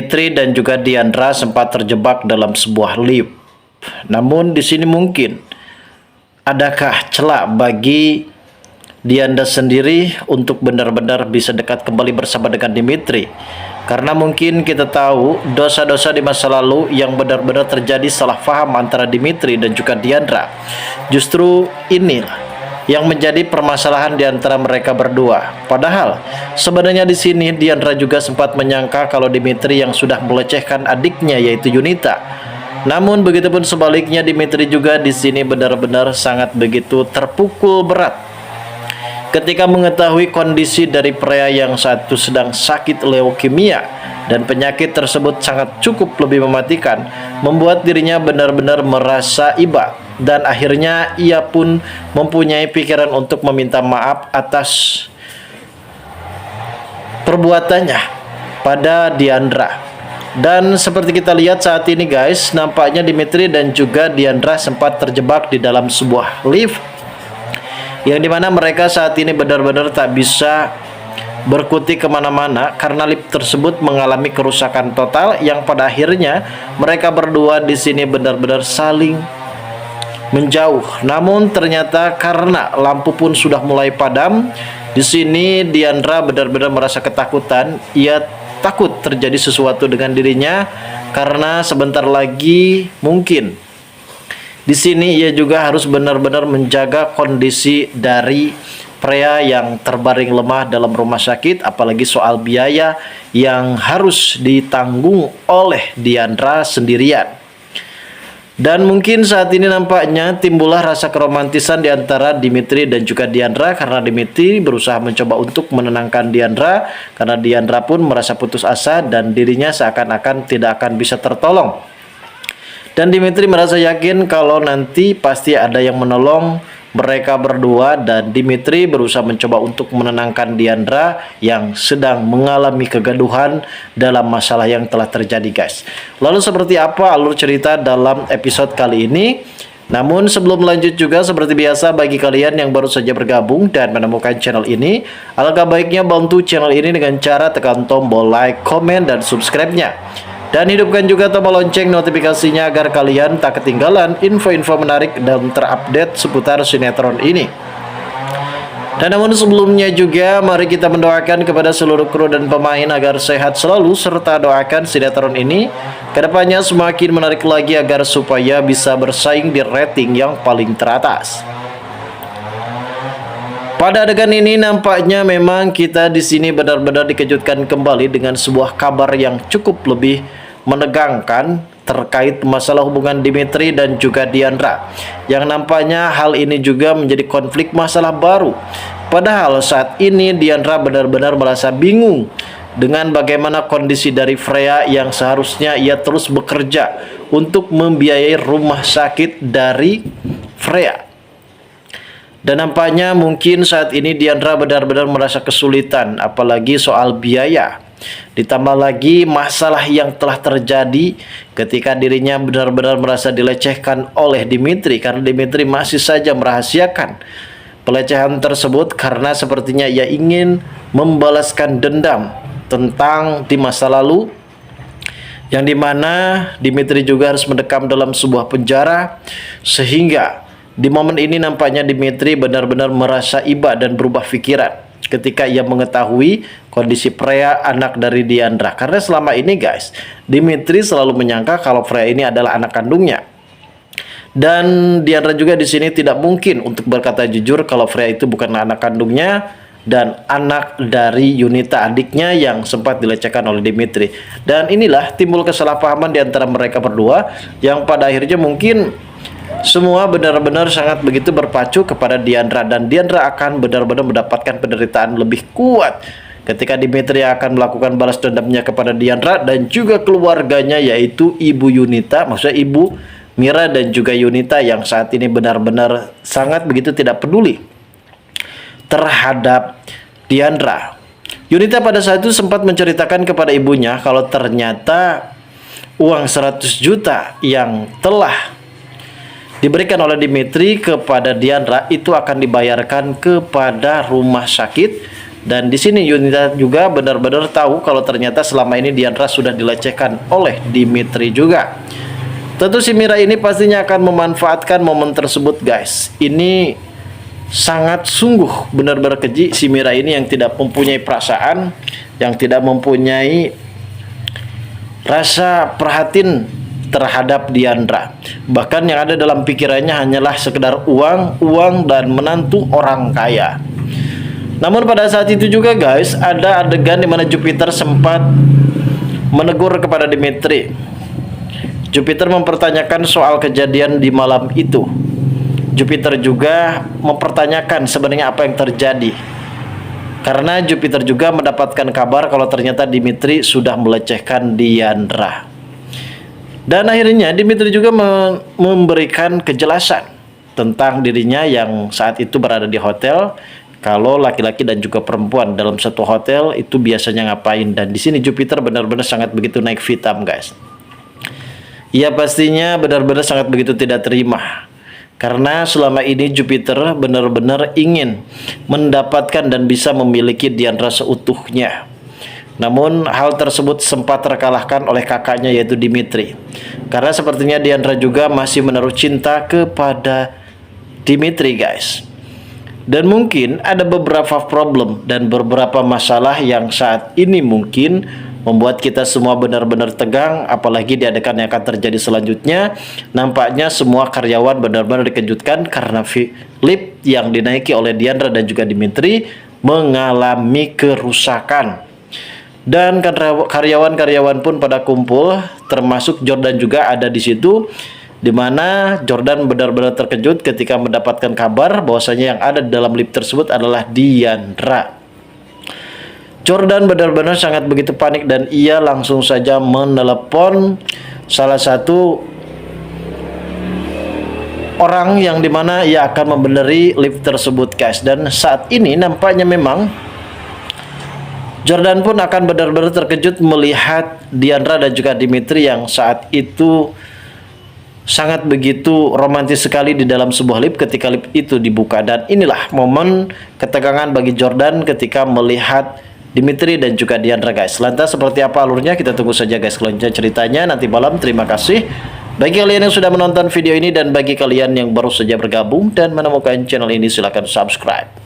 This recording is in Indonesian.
Dimitri dan juga Diandra sempat terjebak dalam sebuah lift. Namun di sini mungkin adakah celah bagi Diandra sendiri untuk benar-benar bisa dekat kembali bersama dengan Dimitri? Karena mungkin kita tahu dosa-dosa di masa lalu yang benar-benar terjadi salah paham antara Dimitri dan juga Diandra. Justru inilah yang menjadi permasalahan di antara mereka berdua. Padahal sebenarnya di sini Diandra juga sempat menyangka kalau Dimitri yang sudah melecehkan adiknya yaitu Yunita. Namun begitupun sebaliknya, Dimitri juga di sini benar-benar sangat begitu terpukul berat ketika mengetahui kondisi dari pria yang satu sedang sakit leukemia dan penyakit tersebut sangat cukup lebih mematikan, membuat dirinya benar-benar merasa iba dan akhirnya ia pun mempunyai pikiran untuk meminta maaf atas perbuatannya pada Diandra. Dan seperti kita lihat saat ini guys, nampaknya Dimitri dan juga Diandra sempat terjebak di dalam sebuah lift yang dimana mereka saat ini benar-benar tak bisa berkutik kemana-mana karena lift tersebut mengalami kerusakan total yang pada akhirnya mereka berdua di sini benar-benar saling menjauh. Namun ternyata karena lampu pun sudah mulai padam, di sini Diandra benar-benar merasa ketakutan. Ia takut terjadi sesuatu dengan dirinya karena sebentar lagi mungkin di sini ia juga harus benar-benar menjaga kondisi dari pria yang terbaring lemah dalam rumah sakit, apalagi soal biaya yang harus ditanggung oleh Diandra sendirian. Dan mungkin saat ini nampaknya timbullah rasa keromantisan di antara Dimitri dan juga Diandra karena Dimitri berusaha mencoba untuk menenangkan Diandra karena Diandra pun merasa putus asa dan dirinya seakan-akan tidak akan bisa tertolong. Dan Dimitri merasa yakin kalau nanti pasti ada yang menolong mereka berdua dan Dimitri berusaha mencoba untuk menenangkan Diandra yang sedang mengalami kegaduhan dalam masalah yang telah terjadi guys. Lalu seperti apa alur cerita dalam episode kali ini? Namun sebelum lanjut juga seperti biasa bagi kalian yang baru saja bergabung dan menemukan channel ini, alangkah baiknya bantu channel ini dengan cara tekan tombol like, komen, dan subscribe-nya. Dan hidupkan juga tombol lonceng notifikasinya agar kalian tak ketinggalan info-info menarik dan terupdate seputar sinetron ini. Dan namun sebelumnya juga mari kita mendoakan kepada seluruh kru dan pemain agar sehat selalu serta doakan sinetron ini kedepannya semakin menarik lagi agar supaya bisa bersaing di rating yang paling teratas. Pada adegan ini nampaknya memang kita di sini benar-benar dikejutkan kembali dengan sebuah kabar yang cukup lebih menegangkan terkait masalah hubungan Dimitri dan juga Diandra. Yang nampaknya hal ini juga menjadi konflik masalah baru. Padahal saat ini Diandra benar-benar merasa bingung dengan bagaimana kondisi dari Freya yang seharusnya ia terus bekerja untuk membiayai rumah sakit dari Freya. Dan nampaknya mungkin saat ini Diandra benar-benar merasa kesulitan, apalagi soal biaya. Ditambah lagi masalah yang telah terjadi ketika dirinya benar-benar merasa dilecehkan oleh Dimitri, karena Dimitri masih saja merahasiakan pelecehan tersebut karena sepertinya ia ingin membalaskan dendam tentang di masa lalu, yang dimana Dimitri juga harus mendekam dalam sebuah penjara. Sehingga di momen ini nampaknya Dimitri benar-benar merasa iba dan berubah pikiran ketika ia mengetahui kondisi Freya anak dari Diandra. Karena selama ini guys, Dimitri selalu menyangka kalau Freya ini adalah anak kandungnya. Dan Diandra juga di sini tidak mungkin untuk berkata jujur kalau Freya itu bukan anak kandungnya dan anak dari Yunita adiknya yang sempat dilecehkan oleh Dimitri. Dan inilah timbul kesalahpahaman di antara mereka berdua yang pada akhirnya mungkin semua benar-benar sangat begitu berpacu kepada Diandra, dan Diandra akan benar-benar mendapatkan penderitaan lebih kuat ketika Dimitri akan melakukan balas dendamnya kepada Diandra dan juga keluarganya, yaitu Ibu Yunita, maksudnya Ibu Mira dan juga Yunita yang saat ini benar-benar sangat begitu tidak peduli terhadap Diandra. Yunita pada saat itu sempat menceritakan kepada ibunya kalau ternyata uang 100 juta yang telah diberikan oleh Dimitri kepada Diandra itu akan dibayarkan kepada rumah sakit Dan di sini Yunita juga benar-benar tahu kalau ternyata selama ini Diandra sudah dilecehkan oleh Dimitri juga. Tentu si Mira ini pastinya akan memanfaatkan momen tersebut guys. Ini sangat sungguh benar-benar keji si Mira ini yang tidak mempunyai perasaan, yang tidak mempunyai rasa perhatian terhadap Diandra. Bahkan yang ada dalam pikirannya hanyalah sekedar uang dan menantu orang kaya. Namun pada saat itu juga guys, ada adegan di mana Jupiter sempat menegur kepada Dimitri. Jupiter mempertanyakan soal kejadian di malam itu. Jupiter juga mempertanyakan sebenarnya apa yang terjadi. Karena Jupiter juga mendapatkan kabar kalau ternyata Dimitri sudah melecehkan Diandra. Dan akhirnya Dimitri juga memberikan kejelasan tentang dirinya yang saat itu berada di hotel. Kalau laki-laki dan juga perempuan dalam satu hotel itu biasanya ngapain. Dan di sini Jupiter benar-benar sangat begitu naik pitam guys. Ia pastinya benar-benar sangat begitu tidak terima. Karena selama ini Jupiter benar-benar ingin mendapatkan dan bisa memiliki Diandra seutuhnya. Namun hal tersebut sempat terkalahkan oleh kakaknya yaitu Dimitri. Karena sepertinya Diandra juga masih menaruh cinta kepada Dimitri guys. Dan mungkin ada beberapa problem dan beberapa masalah yang saat ini mungkin membuat kita semua benar-benar tegang, apalagi di adegan yang akan terjadi selanjutnya. Nampaknya semua karyawan benar-benar dikejutkan karena lift yang dinaiki oleh Diandra dan juga Dimitri mengalami kerusakan. Dan karyawan-karyawan pun pada kumpul, termasuk Jordan juga ada di situ. Di mana Jordan benar-benar terkejut ketika mendapatkan kabar bahwasanya yang ada di dalam lift tersebut adalah Diandra. Jordan benar-benar sangat begitu panik dan ia langsung saja menelepon salah satu orang yang dimana ia akan membenerai lift tersebut guys. Dan saat ini nampaknya memang Jordan pun akan benar-benar terkejut melihat Diandra dan juga Dimitri yang saat itu sangat begitu romantis sekali di dalam sebuah lift ketika lift itu dibuka. Dan inilah momen ketegangan bagi Jordan ketika melihat Dimitri dan juga Diandra guys. Lantas seperti apa alurnya kita tunggu saja guys kelanjutan ceritanya nanti malam. Terima kasih bagi kalian yang sudah menonton video ini, dan bagi kalian yang baru saja bergabung dan menemukan channel ini silahkan subscribe.